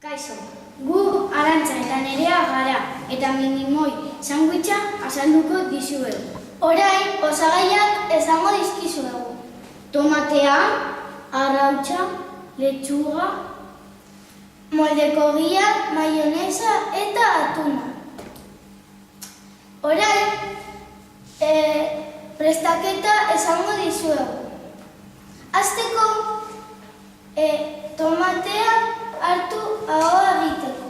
Kaixo, gu Arantza eta Nerea gara eta minimoi sandwicha azalduko dizuegu. Orain, osagaiak esango dizkizuegu. Tomatea, arrautza, letxuga, Moldeko gia, maionesa eta atuna. Orain, prestaketa esango dizuegu. Hasteko, tomatea hartu ahoa egiteko.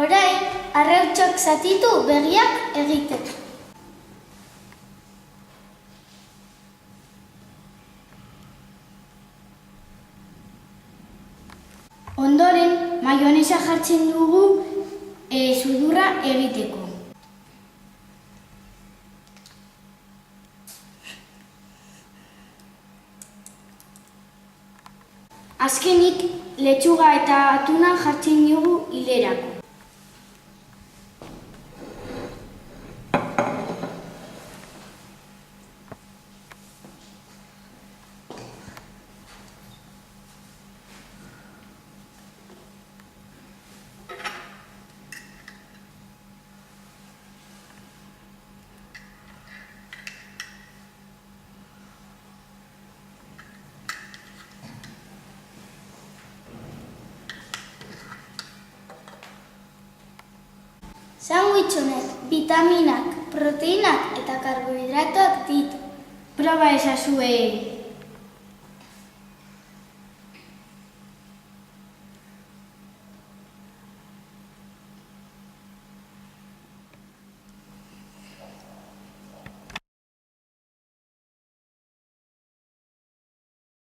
Orain, arrautzak zatitu begiak egiteko. Ondoren, maionesa jartzen dugu sudurra egiteko. Azkenik, letxuga eta atuna jartzen dugu hilerako. Sandwich honek vitaminak, proteinak eta karbohidratoak ditu. Proba ezazue!